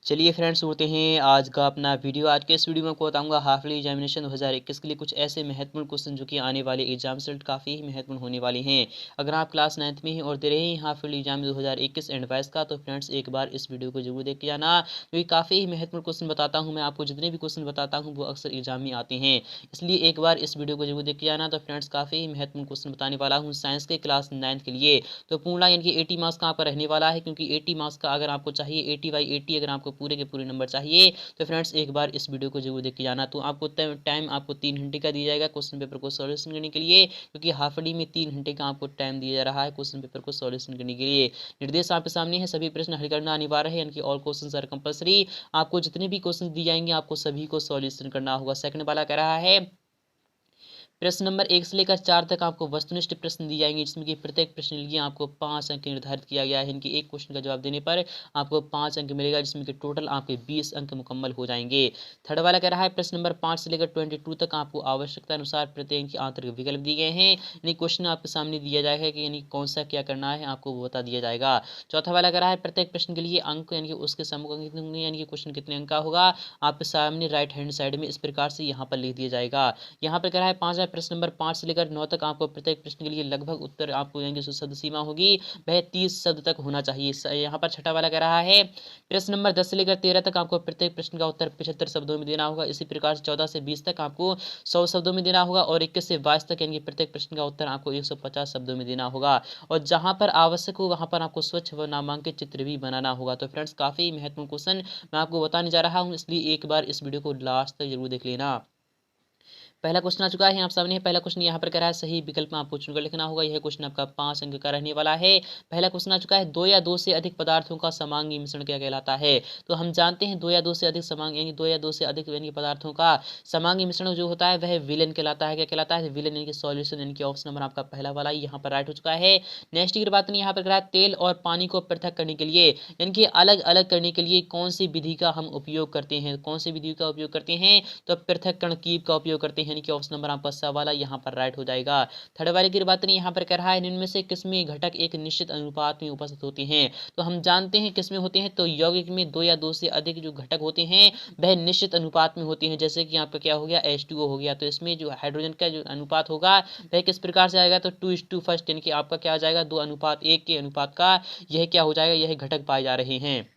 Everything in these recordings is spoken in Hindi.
चलिए फ्रेंड्स, होते हैं आज का अपना वीडियो। आज के इस वीडियो में आपको बताऊंगा हाफली एग्जामिनेशन 2021 के लिए कुछ ऐसे महत्वपूर्ण क्वेश्चन जो कि आने वाले एग्जाम रिजल्ट काफ़ी ही महत्वपूर्ण होने वाले हैं। अगर आप क्लास 9th में हैं और दे रहे हैं हाफली एग्जाम 2021 एंड 22 का, तो फ्रेंड्स एक बार इस वीडियो को जरूर देख के जाना, क्योंकि काफ़ी ही महत्वपूर्ण क्वेश्चन बताता हूँ मैं आपको। जितने भी क्वेश्चन बताता हूँ वो अक्सर एग्जाम में आते हैं, इसलिए एक बार इस वीडियो को जरूर देख के जाना। तो फ्रेंड्स काफ़ी ही महत्वपूर्ण क्वेश्चन बताने वाला हूँ साइंस के क्लास 9th के लिए। तो पूर्ण यानी कि 80 मार्क्स का आपका रहने वाला है, क्योंकि 80 मार्क्स का अगर आपको चाहिए 80/80 अगर आपको पूरे के पूरे नंबर चाहिए, तो फ्रेंड्स एक बार इस वीडियो को जरूर देख के जाना। तो आपको टाइम आपको 3 घंटे का दिया जाएगा क्वेश्चन पेपर को सॉल्यूशन करने के लिए, क्योंकि हाफ डी में 3 घंटे का आपको टाइम दिया जा रहा है क्वेश्चन पेपर को सॉल्यूशन करने के लिए। निर्देश आपके सामने है, सभी प्रश्न हल करना अनिवार्य है, यानी कि ऑल क्वेश्चन आर कंपलसरी। आपको जितने भी क्वेश्चन दिए जाएंगे आपको सभी को सॉल्यूशन करना होगा। सेकंड वाला कह रहा है प्रश्न नंबर 1 से लेकर 4 तक आपको वस्तुनिष्ठ प्रश्न दिए जाएंगे, जिसमें कि प्रत्येक प्रश्न के लिए आपको 5 अंक निर्धारित किया गया है। इनकी एक क्वेश्चन का जवाब देने पर आपको 5 अंक मिलेगा, जिसमें कि टोटल आपके 20 अंक मुकम्मल हो जाएंगे। थर्ड वाला कह रहा है प्रश्न नंबर 5 से लेकर 22 तक आपको आवश्यकता अनुसार प्रत्येक के आंतरिक विकल्प दिए गए हैं। यानी क्वेश्चन आपके सामने दिया जाएगा कि यानी कौन सा क्या करना है आपको वो बता दिया जाएगा। चौथा वाला कह रहा है प्रत्येक प्रश्न के लिए अंक यानी कि उसके समूह अंक कितने होंगे, यानी कि क्वेश्चन कितने अंक का होगा आपके सामने राइट हैंड साइड में इस प्रकार से यहाँ पर लिख दिया जाएगा। यहाँ पर कह रहा है 5 प्रश्न नंबर 5 से लेकर 9 तक आपको प्रत्येक प्रश्न के लिए लगभग उत्तर आपको यानी कि शब्द सीमा होगी वह 30 शब्द तक होना चाहिए। यहाँ पर छठा वाला कह रहा है प्रश्न नंबर 10 से लेकर 13 तक आपको प्रत्येक प्रश्न का उत्तर 75 शब्दों में देना होगा। इसी प्रकार से 14 से 20 तक आपको 100 शब्दों में देना होगा, और 21 से 22 तक यानी कि प्रत्येक प्रश्न का उत्तर आपको 150 शब्दों में देना होगा। और जहां पर आवश्यक हो वहां पर आपको स्वच्छ व नामांकित चित्र भी बनाना होगा। तो फ्रेंड्स काफी महत्वपूर्ण क्वेश्चन मैं आपको बताने जा रहा हूं, इसलिए एक बार इस वीडियो को लास्ट तक जरूर देख लेना। पहला क्वेश्चन आ चुका है आप सामने। पहला क्वेश्चन यहाँ पर कह रहा है सही विकल्प में आपको चुनकर लिखना होगा। यह क्वेश्चन आपका 5 अंक का रहने वाला है। पहला क्वेश्चन आ चुका है 2 या 2 से अधिक पदार्थों का समांगी मिश्रण क्या कहलाता है। तो हम जानते हैं 2 या 2 से अधिक समांग यानी 2 या 2 से अधिक यानी पदार्थों का समांगी मिश्रण जो होता है वह विलेन कहलाता है। क्या कहलाता है? विलेन यानी कि सॉल्यूशन, यानी कि ऑप्शन नंबर आपका पहला वाला यहाँ पर राइट हो चुका है। नेक्स्ट की बात नहीं, यहाँ पर कह रहा है तेल और पानी को पृथक करने के लिए यानी कि अलग अलग करने के लिए कौन सी विधि का हम उपयोग करते हैं। कौन सी विधि का उपयोग करते हैं? तो पृथक्करण कीप का उपयोग करते हैं, यानी कि ऑप्शन नंबर आपका सा वाला यहाँ पर राइट हो जाएगा। थर्ड वाले की बात नहीं, यहाँ पर कह रहा है इनमें से किसमें घटक एक निश्चित अनुपात में उपस्थित होते हैं। तो हम जानते हैं किसमें होते हैं, तो यौगिक में 2 या 2 से अधिक जो घटक होते हैं वह निश्चित अनुपात में होते हैं। जैसे कि यहाँ पर क्या हो गया H2O हो गया, तो इसमें जो हाइड्रोजन का जो अनुपात होगा वह किस प्रकार से आएगा, तो 2:1 यानी कि आपका क्या आ जाएगा 2:1 के अनुपात का यह क्या हो जाएगा, यह घटक पाए जा रहे हैं।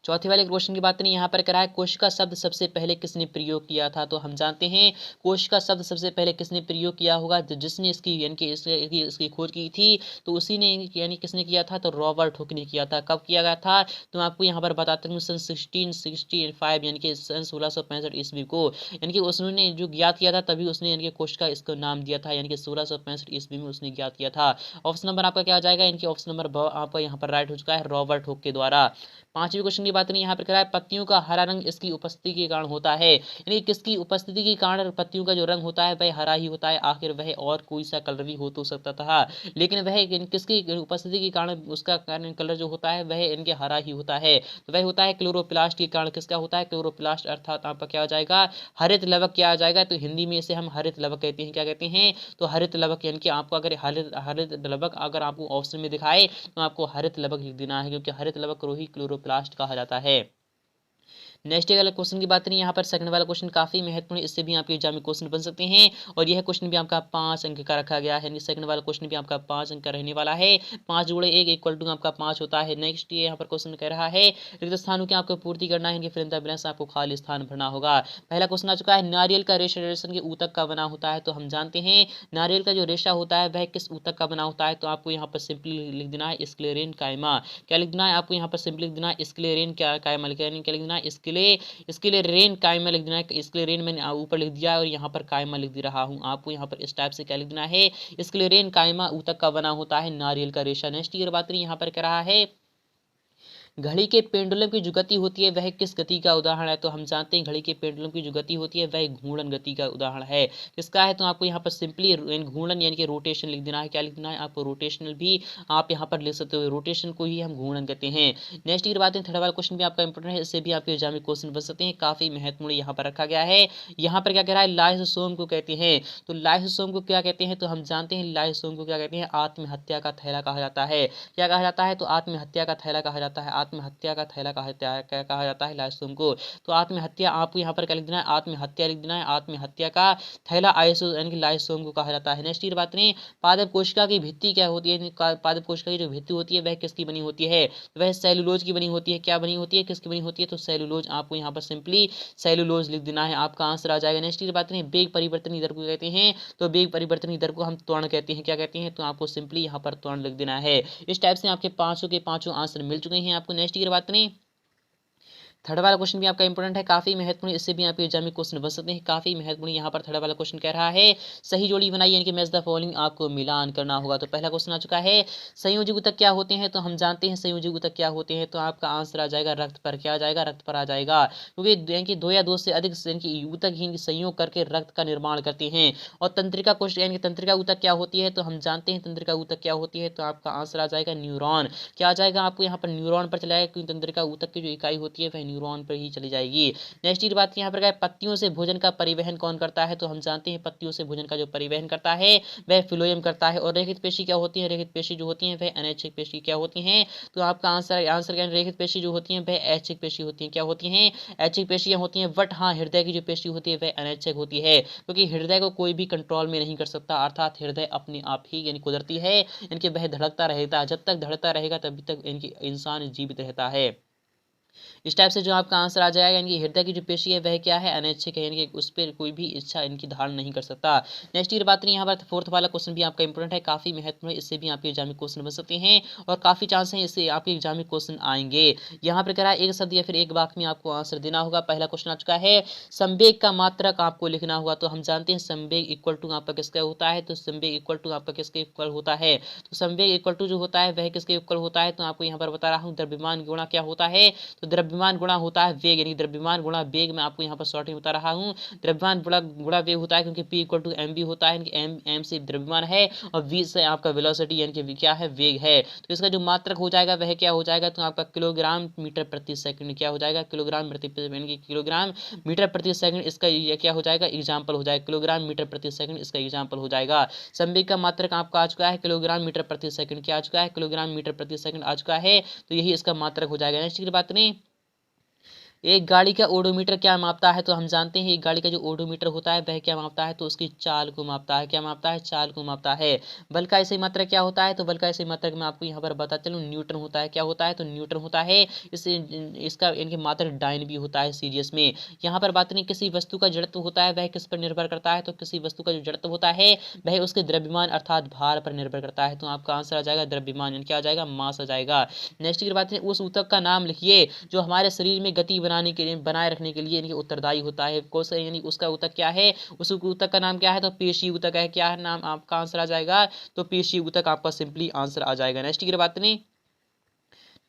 चौथे वाले क्वेश्चन की बात नहीं, यहाँ पर करा है कोशिका शब्द सबसे पहले किसने प्रयोग किया था। तो हम जानते हैं कोशिका शब्द सबसे पहले किसने प्रयोग किया होगा, जिसने इसकी यानी कि इसकी खोज की थी तो उसी ने यानी किसने किया था, तो रॉबर्ट हुक ने किया था। कब किया गया था, तो मैं आपको यहाँ पर बताता हूँ सन 1665 यानी कि सन 1665 ईस्वी को, यानी कि उसने जो ज्ञात किया था तभी उसने यानी कि कोशिका इसको नाम दिया था, यानी कि 1665 ईस्वी में उसने ज्ञात किया था। ऑप्शन नंबर आपका क्या आ जाएगा, यानी कि ऑप्शन नंबर आपका यहाँ पर राइट हो चुका है, रॉबर्ट हुक के द्वारा। पांचवी क्वेश्चन की बात नहीं, यहाँ पर कह रहा है पत्तियों का हरा रंग इसकी उपस्थिति के कारण होता है, यानी किसकी उपस्थिति के कारण पत्तियों का जो रंग होता है वह हरा ही होता है। आखिर वह और कोई सा कलर भी हो तो सकता था, लेकिन वह किसकी उपस्थिति के कारण उसका कारण कलर जो होता है वह इनके हरा ही होता है। तो वह होता है क्लोरोप्लास्ट के कारण। किसका होता है? क्लोरोप्लास्ट, अर्थात आपका क्या आ जाएगा, हरित लवक क्या आ जाएगा, तो हिंदी में इसे हम हरित लवक कहते हैं। क्या कहते हैं? तो हरित लवक, यानी कि आपको अगर हरित लवक अगर आपको ऑप्शन में दिखाए तो आपको हरित लवक लिख देना है, क्योंकि हरित लवक को ही क्लोरोप्लास्ट कहा जाता है। नेक्स्ट वाला क्वेश्चन की बात नहीं, यहाँ पर सेकंड वाला क्वेश्चन काफी महत्वपूर्ण, इससे भी आपके एग्जाम में क्वेश्चन बन सकते हैं, और यह क्वेश्चन भी आपका 5 अंक का रखा गया है। सेकंड वाला क्वेश्चन भी आपका 5 अंक का रहने वाला है। 5 जोड़े 1 इक्वल टू आपका 5 होता है। नेक्स्ट ये यहाँ पर क्वेश्चन कह रहा है रिक्त स्थानों की आपको पूर्ति करना है, फिर द बैलेंस आपको खाली स्थान भरना होगा। पहला क्वेश्चन आ चुका है नारियल का रेशा रेशम के ऊतक का बना होता है। तो हम जानते हैं नारियल का जो रेशा होता है वह किस ऊतक का बना होता है, तो आपको यहाँ पर सिंपली लिख देना है स्क्लेरेन कायमा। क्या लिख देना है आपको यहाँ पर सिंपली लिख देना है स्क्लेरेन कायमा, क्या लिख देना है इसके लिए रेन कायमा लिख देना है। इसके लिए रेन मैंने ऊपर लिख दिया और यहाँ पर कायमा लिख दे रहा हूँ। आपको यहाँ पर इस टाइप से क्या लिख देना है, इसके लिए रेन कायमा ऊतक का बना होता है नारियल का रेशा। नेक्स्ट ईयर बात नहीं, यहाँ पर कह रहा है घड़ी के पेंडुलम की जो गति होती है वह किस गति का उदाहरण है। तो हम जानते हैं घड़ी के पेंडुलम की जो गति होती है वह घूर्णन गति का उदाहरण है। किसका है, तो आपको यहाँ पर सिंपली घूर्णन यानी कि रोटेशन लिख देना है। क्या लिख देना है आपको, रोटेशनल भी आप यहाँ पर लिख सकते हो, रोटेशन को ही हम घूर्णन कहते हैं। नेक्स्ट की बात है थर्ड वाला क्वेश्चन भी आपका इंपोर्टेंट है, इससे भी आपके एग्जाम में क्वेश्चन बन सकते हैं, काफी महत्वपूर्ण यहाँ पर रखा गया है। यहाँ पर क्या कह रहा है लाइसोसोम को कहते हैं। तो लाइसोसोम को क्या कहते हैं, तो हम जानते हैं लाइसोसोम को क्या कहते हैं, आत्महत्या का थैला कहा जाता है। क्या कहा जाता है, तो आत्महत्या का थैला कहा जाता है। आत्महत्या का थैला कहा जाता है लाइसोसोम को। तो आत्महत्या आपको यहाँ पर क्या लिख देना है, आत्महत्या लिख देना है, आत्महत्या का थैला यानी कि लाइसोसोम को कहा जाता है। नेक्स्ट ये बात नहीं, पादप कोशिका की भित्ति क्या होती है, पादप कोशिका की जो भित्ति होती है वह किसकी बनी होती है, वह सेलुलोज की बनी होती है। क्या बनी होती है, किसकी बनी होती है, तो सेलुलोज। आपको यहाँ पर सिंपली सेलुलोज लिख देना है, आपका आंसर आ जाएगा। नेक्स्ट ये बात नहीं, वेग परिवर्तन दर को कहते हैं, तो वेग परिवर्तन दर को हम त्वरण कहते हैं। क्या कहते हैं, तो आपको सिंपली यहाँ पर त्वरण लिख देना है। इस टाइप से आपके पांचों के पांचों आंसर मिल चुके हैं आपको। नेक्स्ट की बात नहीं, थर्ड वाला क्वेश्चन भी आपका इंपॉर्टेंट है, काफी महत्वपूर्ण, इससे भी आपके एग्जाम में क्वेश्चन बन सकते हैं, काफी महत्वपूर्ण। यहाँ पर थर्ड वाला क्वेश्चन कह रहा है सही जोड़ी बनाइए, यानी कि मैच द फॉलोइंग, आपको मिलान करना होगा। तो पहला क्वेश्चन आ चुका है, संयोजी ऊतक क्या होते हैं, तो हम जानते हैं संयोजी ऊतक क्या होते हैं, तो आपका आंसर आ जाएगा रक्त पर। क्या आ जाएगा, रक्त पर आ जाएगा, क्योंकि दो या दो से अधिक ऊतक ही संयोग करके रक्त का निर्माण करते हैं। और तंत्रिका कोश यानी कि तंत्रिका ऊतक क्या होती है, तो हम जानते हैं तंत्रिका ऊतक क्या होती है, तो आपका आंसर आ जाएगा न्यूरॉन। क्या आ जाएगा, आपको यहाँ पर न्यूरॉन पर चलाएगा, क्योंकि तंत्रिका ऊतक की जो इकाई होती है वह न्यूरॉन पर ही चली जाएगी। नेक्स्ट की बात यहाँ पर क्या है, पत्तियों से भोजन का परिवहन कौन करता है, तो हम जानते हैं पत्तियों से भोजन का जो परिवहन करता है वह फिलोएम करता है। और रेखित पेशी क्या होती है, रेखित पेशी जो होती है वह अनैच्छिक पेशी क्या होती हैं, तो आपका आंसर क्या, रेखित पेशी जो होती है वह ऐच्छिक पेशी होती है। क्या होती हैं, ऐच्छिक पेशियां होती हैं। बट हाँ, हृदय की जो पेशी होती है वह अनैच्छिक होती है, क्योंकि हृदय को कोई भी कंट्रोल में नहीं कर सकता, अर्थात हृदय अपने आप ही यानी कुदरती है, इनके वह धड़कता रहता है, जब तक धड़कता रहेगा तभी तक इनकी इंसान जीवित रहता है। इस टाइप से जो आपका आंसर आ जाएगा, यानी कि हृदय की जो पेशी है वह क्या है, अनैच्छिक है, यानी कि उस पर कोई भी इच्छा इनकी धारण नहीं कर सकता। नेक्स्ट की बात नहीं, यहाँ पर फोर्थ वाला क्वेश्चन भी आपका इंपॉर्टेंट है, काफी महत्वपूर्ण है, इससे भी आपके एग्जाम में क्वेश्चन बन सकते हैं और काफी चांस है इससे आपके एग्जाम में क्वेश्चन आएंगे। यहाँ पर कह एक शब्द या फिर एक वाक्य में आपको आंसर देना होगा। पहला क्वेश्चन आ चुका है, संवेग का मात्रक आपको लिखना होगा। तो हम जानते हैं संवेग इक्वल टू आपका किसका होता है, तो संवेग इक्वल टू आपका किसके इक्वल होता है, तो संवेग इक्वल टू जो होता है वह किसके इक्वल होता है, तो आपको यहाँ पर बता रहा हूँ द्रव्यमान गुणा क्या होता है, तो द्रव्यमान गुणा होता है वेग, यानी द्रव्यमान गुणा वेग। मैं आपको यहाँ पर शॉर्ट में बता रहा हूँ, द्रव्यमान गुणा वेग होता है, क्योंकि P इक्वल टू एम होता है, एम से द्रव्यमान है और V से आपका वेलोसिटी यानी कि क्या है, वेग है। तो इसका जो मात्रक हो जाएगा वह क्या हो जाएगा, तो आपका किलोग्राम मीटर प्रति सेकंड क्या हो जाएगा, किलोग्राम यानी कि किलोग्राम मीटर प्रति सेकंड, इसका ये क्या हो जाएगा, एग्जाम्पल हो जाएगा, किलोग्राम मीटर प्रति सेकंड इसका एग्जाम्पल हो जाएगा। संवेग का मात्रक आपका आ चुका है किलोग्राम मीटर प्रति सेकंड, क्या आ चुका है, किलोग्राम मीटर प्रति सेकंड आ चुका है, तो यही इसका मात्रक हो जाएगा। नेक्स्ट की बात नहीं, एक गाड़ी का ओडोमीटर क्या मापता है, तो हम जानते हैं एक गाड़ी का जो ओडोमीटर होता है वह क्या मापता है, तो उसकी चाल को मापता है। क्या मापता है, चाल को मापता है। बल का ऐसे मात्रक क्या होता है, तो बल का ऐसे मात्रक मैं आपको यहाँ पर बता चलूँ, न्यूटन होता है। क्या होता है, तो न्यूटन होता है। इसका इनके मात्रक डाइन भी होता है सीरियस में। यहाँ पर बात नहीं, किसी वस्तु का जड़त्व होता है वह किस पर निर्भर करता है, तो किसी वस्तु का जो जड़त्व होता है वह उसके द्रव्यमान अर्थात भार पर निर्भर करता है। तो आपका आंसर आ जाएगा द्रव्यमान, यानी क्या आ जाएगा, मास आ जाएगा। नेक्स्ट की बात है, उस ऊतक का नाम लिखिए जो हमारे शरीर में गति बनाए रखने के लिए यानी कि उत्तरदायी होता है। कौन सा, यानी उसका ऊतक क्या है, उस ऊतक का नाम क्या है, तो पेशी ऊतक है। क्या है नाम, आपका आंसर आ जाएगा, तो पेशी ऊतक आपका सिंपली आंसर आ जाएगा। नेक्स्ट की बात नहीं,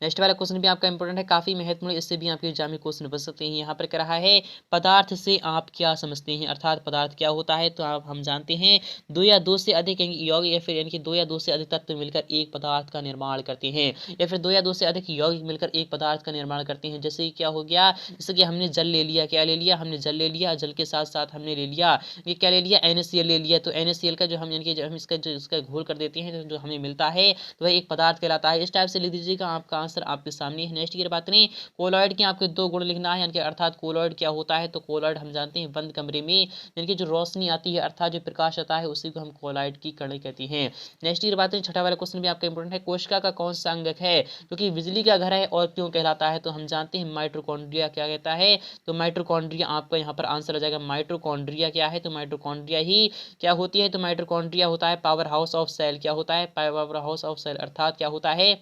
नेक्स्ट वाला क्वेश्चन भी आपका इंपॉर्टेंट है, काफी महत्वपूर्ण, इससे भी आपके एग्जाम में क्वेश्चन बन सकते हैं। यहाँ पर कह रहा है पदार्थ से आप क्या समझते हैं, अर्थात पदार्थ क्या होता है, तो आप हम जानते हैं दो या दो से अधिक यौगिक या फिर यानी कि दो या दो से अधिक तत्व मिलकर एक पदार्थ का निर्माण करते हैं, या फिर दो या दो से अधिक यौगिक मिलकर एक पदार्थ का निर्माण करते हैं। जैसे क्या हो गया, जैसे कि हमने जल ले लिया, क्या ले लिया, हमने जल ले लिया, जल के साथ साथ हमने ले लिया ये क्या ले लिया, NaCl ले लिया। तो NaCl का जो हम यानी कि हम इसका घोल कर देते हैं, जो हमें मिलता है तो वह एक पदार्थ कहलाता है। इस टाइप से लिख दीजिएगा, आपका आंसर आपके सामने। नेक्स्ट की बात नहीं, कोलॉइड के आपके दो गुण लिखना है, यानी कि अर्थात कोलॉइड क्या होता है, तो कोलॉइड हम जानते हैं बंद कमरे में यानी कि जो रोशनी आती है अर्थात जो प्रकाश आता है उसी को हम कोलॉइड की कड़ी कहते हैं। नेक्स्ट की बात नहीं, छठा वाला क्वेश्चन भी आपका इंपॉर्टेंट है, कोशिका का कौन सा अंगक है क्योंकि बिजली का घर है और क्यों कहलाता है, तो हम जानते हैं माइटोकॉन्ड्रिया क्या कहता है, तो माइटोकॉन्ड्रिया आपका यहाँ पर आंसर आ जाएगा। माइटोकॉन्ड्रिया क्या है, तो माइटोकॉन्ड्रिया ही क्या होती है, तो माइटोकॉन्ड्रिया होता है पावर हाउस ऑफ सेल। क्या होता है, पावर हाउस ऑफ सेल, अर्थात क्या होता है,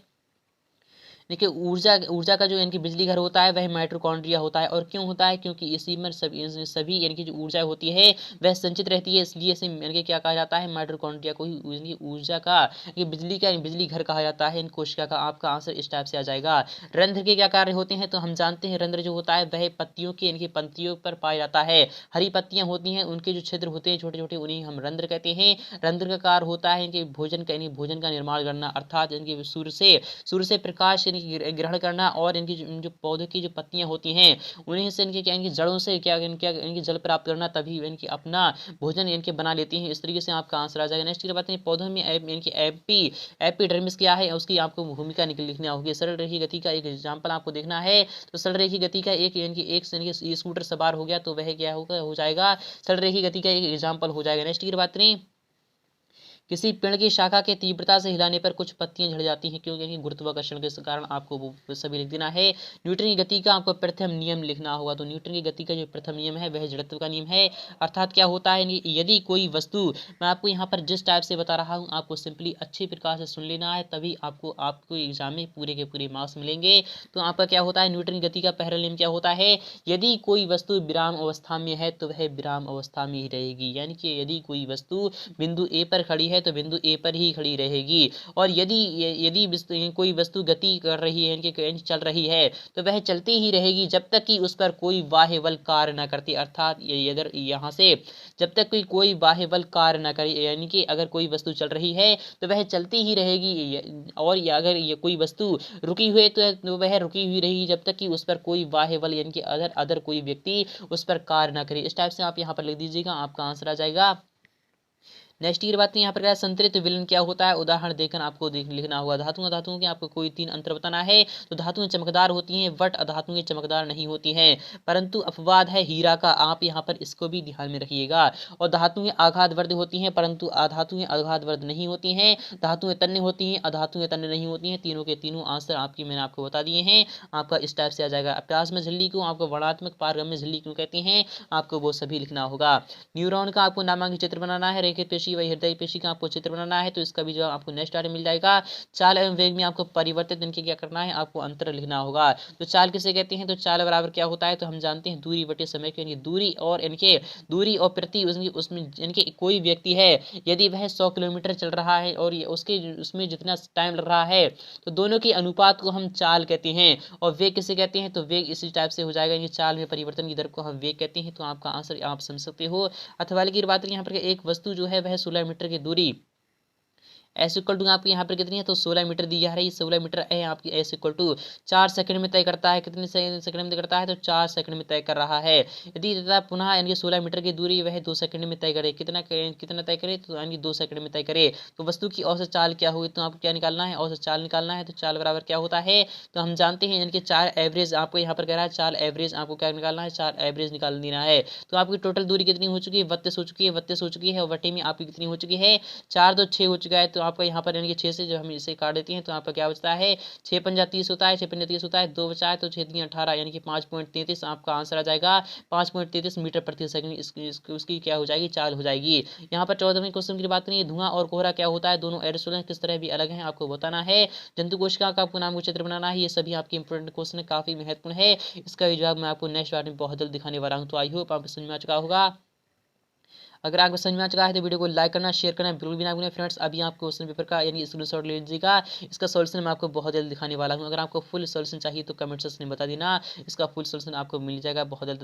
देखिए ऊर्जा का जो इनकी बिजली घर होता है वह माइटोकॉन्ड्रिया होता है। और क्यों होता है, क्योंकि इसी में सभी यानी कि जो ऊर्जा होती है वह संचित रहती है, इसलिए इसे यानी कि क्या कहा जाता है, माइटोकॉन्ड्रिया को ही ऊर्जा का ये बिजली घर कहा जाता है इन कोशिका का। आपका आंसर इस टाइप से आ जाएगा। रंध्र के क्या कार्य होते हैं, तो हम जानते हैं रंध्र जो होता है वह पत्तियों के यानी कि पंक्तियों पर पाया जाता है। हरी पत्तियां होती हैं, उनके जो छिद्र होते हैं छोटे छोटे, उन्हें हम रंध्र कहते हैं। रंध्र का कार्य होता है कि भोजन का निर्माण करना, अर्थात सूर्य से प्रकाश इनकी ग्रहण करना और इनकी जो पौधे की जो पत्तियां होती हैं उन्हीं से इनकी क्या इनकी जड़ों से क्या इनकी जल प्राप्त करना, तभी इनकी अपना भोजन इनके बना लेती हैं। इस तरीके से आपका आंसर आ जाएगा। नेक्स्ट की बात है पौधों में इनकी एपिडर्मिस क्या है उसकी आपको भूमिका लिखना होगी। सरल रेखीय गति का एक एग्जाम्पल आपको देखना है, तो सरल रेखीय गति का एक स्कूटर सवार हो गया तो वह क्या होगा हो जाएगा सरल रेखीय गति का एक एग्जाम्पल हो जाएगा। नेक्स्ट की बात करें किसी पेड़ की शाखा के तीव्रता से हिलाने पर कुछ पत्तियां झड़ जाती हैं क्योंकि गुरुत्वाकर्षण के कारण आपको वो सभी लिख देना है। न्यूटन की गति का आपको प्रथम नियम लिखना होगा, तो न्यूटन की गति का जो प्रथम नियम है वह जड़त्व का नियम है। अर्थात क्या होता है यदि कोई वस्तु, मैं आपको यहाँ पर जिस टाइप से बता रहा हूँ आपको सिंपली अच्छी प्रकार से सुन लेना है, तभी आपको एग्जाम में पूरे के पूरे मार्क्स मिलेंगे। तो आपका क्या होता है न्यूटन की गति का पहला नियम क्या होता है, यदि कोई वस्तु विराम अवस्था में है तो वह विराम अवस्था में ही रहेगी। यानी कि यदि कोई वस्तु बिंदु ए पर खड़ी है तो बिंदु ए पर ही खड़ी रहेगी, और यदि कोई वस्तु गति कर रही है यानी चल रही है तो वह चलती ही रहेगी जब तक कि उस पर कोई बाह्य बल कार्य न करती। अर्थात यहाँ से जब तक कोई बाह्य बल कार्य न करे, यानी कि अगर कोई वस्तु चल रही है तो वह चलती ही रहेगी, और अगर कोई वस्तु रुकी हुई तो वह रुकी हुई रहेगी जब तक कि उस पर कोई बाह्य बल यानी कि अदर कोई व्यक्ति उस पर कार्य न करे। इस टाइप से आप यहाँ पर लिख दीजिएगा, आपका आंसर आ जाएगा। नेक्स्ट की बात यहाँ पर संतृप्त विलयन क्या होता है, उदाहरण देकर आपको लिखना होगा। धातुओं के आपको कोई 3 अंतर बताना है। तो धातुएं चमकदार होती हैं बट अधातुएं चमकदार नहीं होती हैं, परंतु अपवाद है हीरा का, आप यहाँ पर इसको भी ध्यान में रखिएगा। और धातुएं आघातवर्ध होती हैं परंतु अधातुएं आघातवर्ध नहीं होती हैं। धातुएं तन्य होती हैं, अधातुएं तन्य नहीं होती हैं। तीनों के तीनों आंसर मैंने आपको बता दिए हैं, आपका इस टाइप से आ जाएगा। प्लाज्मा झिल्ली को आपको वर्णात्मक पारगम्य झिल्ली क्यों कहते हैं, आपको वो सभी लिखना होगा। न्यूरॉन का आपको नामांकित चित्र बनाना है, रेखित पेशी व हृदय पेशी का आपको चित्र बनाना है, तो इसका भी जवाब आपको नेक्स्ट आर्ट मिल जाएगा। चाल एवं वेग में आपको परिवर्तित इनके क्या करना है, आपको अंतर लिखना होगा। तो चाल किसे कहते हैं, तो चाल बराबर क्या होता है, तो हम जानते हैं दूरी बटे समय की, यानी दूरी और प्रति उसमें इनके कोई व्यक्ति है यदि वह 100 किलोमीटर चल रहा है और उसमें जितना टाइम लग रहा है तो दोनों के अनुपात को हम चाल कहते हैं। और वेग किसे कहते हैं, तो वेग इसी टाइप से हो जाएगा, यानी चाल में परिवर्तन की दर को हम वेग कहते हैं। तो आपका आंसर आप समझ सकते हो। अथवा की बात यहाँ पर एक वस्तु जो है वह 16 मीटर की दूरी एस इक्वल टू आपकी यहाँ पर कितनी है, तो 16 मीटर दी जा रही है। 16 मीटर है आपकी एस इक्वल टू 4 सेकंड में तय करता है। कितने सेकंड में तय करता है, तो 4 सेकंड में तय कर रहा है। यदि तथा पुनः यानी 16 मीटर की दूरी वह 2 सेकंड में तय करे, कितना तय करे, तो यानी 2 सेकंड में तय करे, तो वस्तु की औसत चाल क्या हुई, तो आपको क्या निकालना है, औसत चाल निकालना है। तो चाल बराबर क्या होता है, तो हम जानते हैं यानी 4 एवरेज आपको यहाँ पर कह रहा है, 4 एवरेज आपको क्या निकालना है, 4 एवरेज निकाल देना है। तो आपकी टोटल दूरी कितनी हो चुकी है, 32 हो चुकी है, 32 हो चुकी है। और वटे में आपकी कितनी हो चुकी है, 4 2 6 हो चुका है। तो आपका यहाँ पर यानी 6 से जो हम इसे काट देते हैं तो आपका क्या बचता है, 6 पंजा 30 होता है, 6 पंजा 30 होता है, 2 बचा है तो 6 3 18 यानी कि 5.33 आपका आंसर आ जाएगा। 5.33 मीटर प्रति सेकंड उसकी क्या हो जाएगी, चाल हो जाएगी। यहाँ पर 14वें क्वेश्चन की बात करें, धुआं और कोहरा क्या होता है, दोनों एरोसोल किस तरह भी अलग हैं, आपको बताना है। जंतु कोशिका का आपको नाम को चित्र बनाना है। ये सभी आपके इंपोर्टेंट क्वेश्चन काफी महत्वपूर्ण है। इसका भी जवाब मैं आपको नेक्स्ट बार में बहुत जल्द दिखाने वाला हूँ। तो आई होप आपको समझ में आ चुका होगा। अगर आपको समझ में आ चुका है तो वीडियो को लाइक करना, शेयर करना बिल्कुल भी ना भूलें फ्रेंड्स। अभी आप क्वेश्चन पेपर का यानी स्क्रीनशॉट ले लीजिएगा, इसका सॉल्यूशन मैं आपको बहुत जल्द दिखाने वाला हूँ। अगर आपको फुल सॉल्यूशन चाहिए तो कमेंट सेक्शन में बता देना, इसका फुल सॉल्यूशन आपको मिल जाएगा बहुत जल्द।